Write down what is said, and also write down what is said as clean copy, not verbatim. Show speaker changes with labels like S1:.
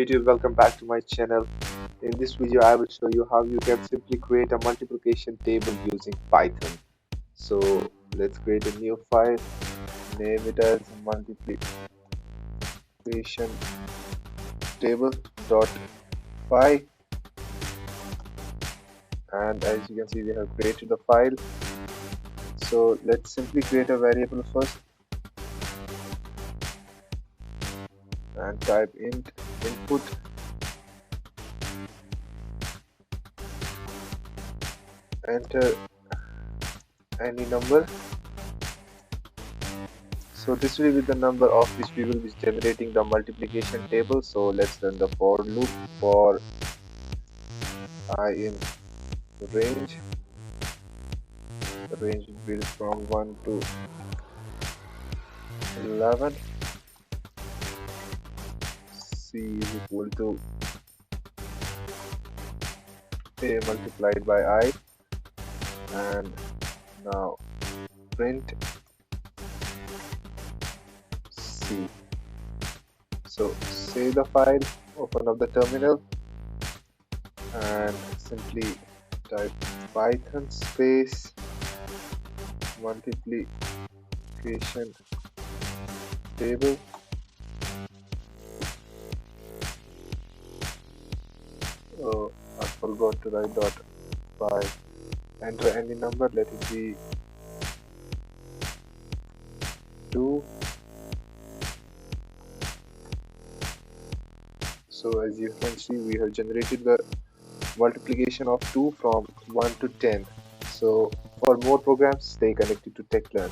S1: YouTube, welcome back to my channel. In this video I will show you how you can simply create a multiplication table using Python. So let's create a new file, name it as multiplication table.py, and as you can see we have created the file. So let's simply create a variable first and type int input, enter any number. So this will be the number of which we will be generating the multiplication table. So let's run the for loop for I in range. The range will be from 1 to 11. C is equal to A multiplied by I, and now print C. So save the file, open up the terminal and simply type Python space multiplication table. Oh, I forgot to write dot py. Enter any number, let it be 2. So as you can see, we have generated the multiplication of 2 from 1 to 10. So for more programs, stay connected to TechLearn.